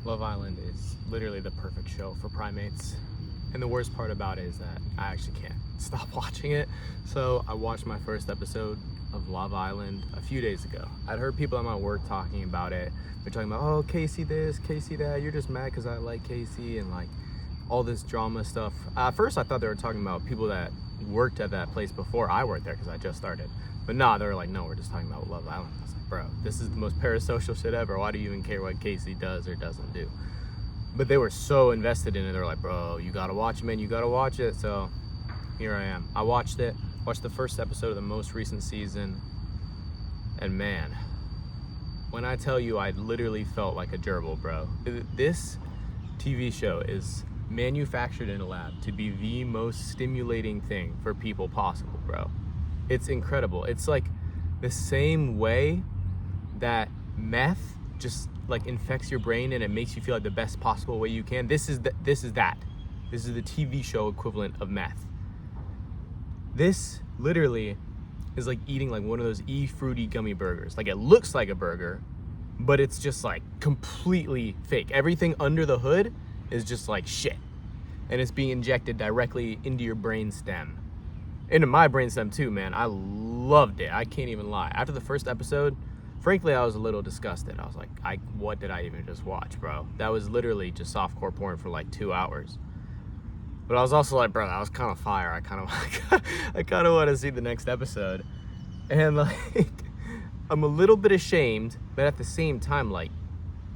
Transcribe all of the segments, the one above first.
Love Island is literally the perfect show for primates. And the worst part about it is that I actually can't stop watching it. So I watched my first episode of Love Island a few days ago. I'd heard people at my work talking about it. They're talking about, oh, Casey this, Casey that, you're just mad because I like Casey, and like all this drama stuff. At first I thought they were talking about people that worked at that place before I worked there because I just started. But nah, they were like, no, we're just talking about Love Island. I was like, bro, this is the most parasocial shit ever. Why do you even care what Casey does or doesn't do? But they were so invested in it. They're like, bro, you gotta watch it, man. You gotta watch it. So here I am. I watched it. Watched the first episode of the most recent season. And man, when I tell you I literally felt like a gerbil, bro. This TV show is manufactured in a lab to be the most stimulating thing for people possible, bro. It's incredible. It's like the same way that meth just like infects your brain and it makes you feel like the best possible way you can. This is that. This is the TV show equivalent of meth. This literally is like eating like one of those fruity gummy burgers. Like it looks like a burger, but it's just like completely fake. Everything under the hood is just like shit. And it's being injected directly into your brain stem. Into my brain stem too, man. I loved it. I can't even lie. After the first episode, frankly, I was a little disgusted. I was like, what did I even just watch, bro? That was literally just softcore porn for like 2 hours. But I was also like, bro, that was kind of fire. I kind of want to see the next episode. And like, I'm a little bit ashamed, but at the same time, like,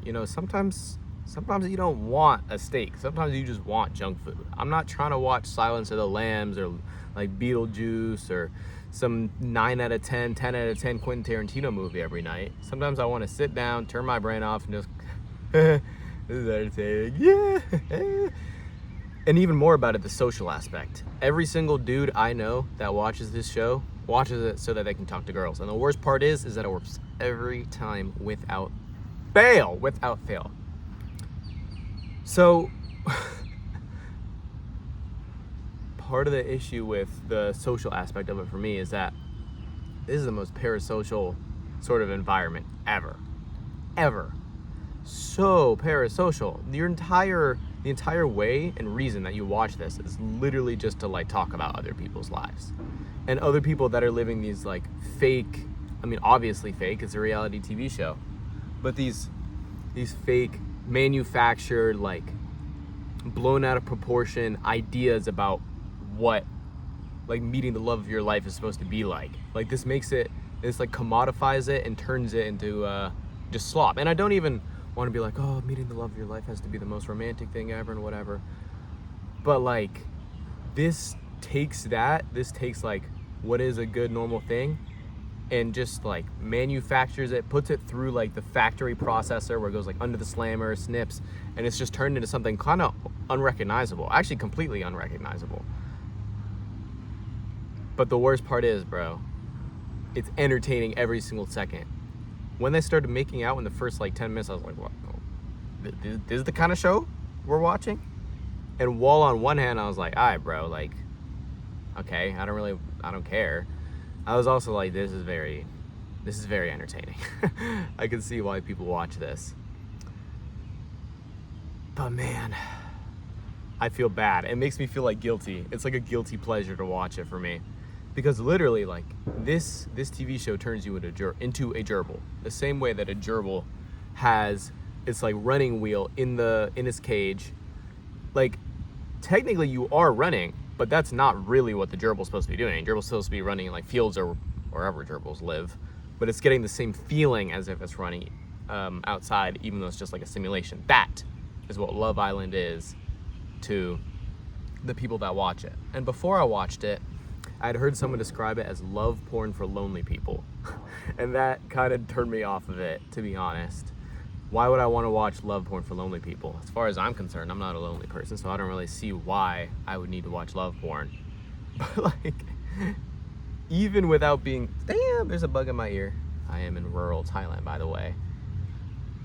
you know, sometimes you don't want a steak. Sometimes you just want junk food. I'm not trying to watch Silence of the Lambs or like Beetlejuice or some 9 out of 10, 10 out of 10 Quentin Tarantino movie every night. Sometimes I want to sit down, turn my brain off, and just, this is entertaining, yeah. And even more about it, the social aspect. Every single dude I know that watches this show watches it so that they can talk to girls. And the worst part is that it works every time without fail. So, part of the issue with the social aspect of it for me is that this is the most parasocial sort of environment ever. So parasocial. The entire way and reason that you watch this is literally just to like talk about other people's lives. And other people that are living these like fake, I mean obviously fake, it's a reality TV show. But these fake manufactured, like blown out of proportion ideas about what like meeting the love of your life is supposed to be like. Like this like commodifies it and turns it into just slop. And I don't even want to be like, oh, meeting the love of your life has to be the most romantic thing ever and whatever. But like this takes like what is a good normal thing and just like manufactures it, puts it through like the factory processor where it goes like under the slammer, snips, and it's just turned into something kind of unrecognizable, actually completely unrecognizable. But the worst part is, bro, it's entertaining every single second. When they started making out in the first like 10 minutes, I was like, what? This is the kind of show we're watching? And while on one hand, I was like, all right, bro, like, okay, I don't care. I was also like, this is very entertaining. I can see why people watch this. But man, I feel bad. It makes me feel like guilty. It's like a guilty pleasure to watch it for me. Because literally, like, this TV show turns you into a gerbil. The same way that a gerbil has its like running wheel in its cage. Like, technically you are running, but that's not really what the gerbil's supposed to be doing. Gerbil's supposed to be running in like fields or wherever gerbils live, but it's getting the same feeling as if it's running outside, even though it's just like a simulation. That is what Love Island is to the people that watch it. And before I watched it, I'd heard someone describe it as love porn for lonely people. And that kind of turned me off of it, to be honest. Why would I want to watch love porn for lonely people? As far as I'm concerned, I'm not a lonely person, so I don't really see why I would need to watch love porn. But like, even without being, damn, there's a bug in my ear. I am in rural Thailand, by the way.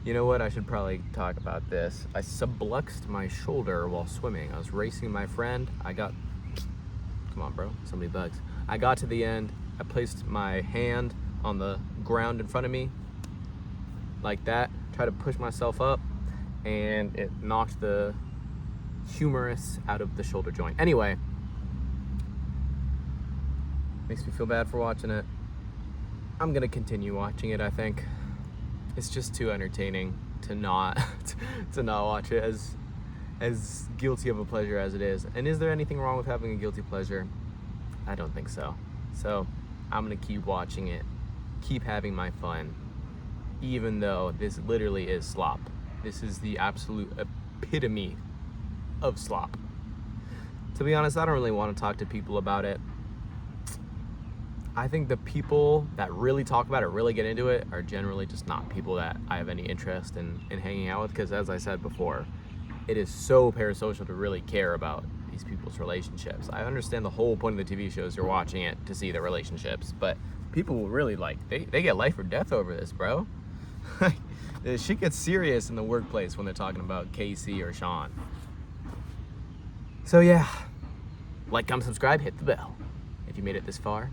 You know what, I should probably talk about this. I subluxed my shoulder while swimming. I was racing my friend. Come on, bro, so many bugs. I got to the end. I placed my hand on the ground in front of me, like that. Try to push myself up, and it knocked the humerus out of the shoulder joint. Anyway, makes me feel bad for watching it. I'm gonna continue watching it. I think it's just too entertaining to not watch it, as guilty of a pleasure as it is. And is there anything wrong with having a guilty pleasure? I don't think so. So I'm gonna keep watching it, keep having my fun, even though this literally is slop. This is the absolute epitome of slop. To be honest, I don't really want to talk to people about it. I think the people that really talk about it, really get into it, are generally just not people that I have any interest in hanging out with, because as I said before, it is so parasocial to really care about these people's relationships. I understand the whole point of the TV shows, you're watching it to see the relationships, but people will really they get life or death over this, bro. Shit gets serious in the workplace when they're talking about Casey or Sean. So yeah, like, comment, subscribe, hit the bell if you made it this far.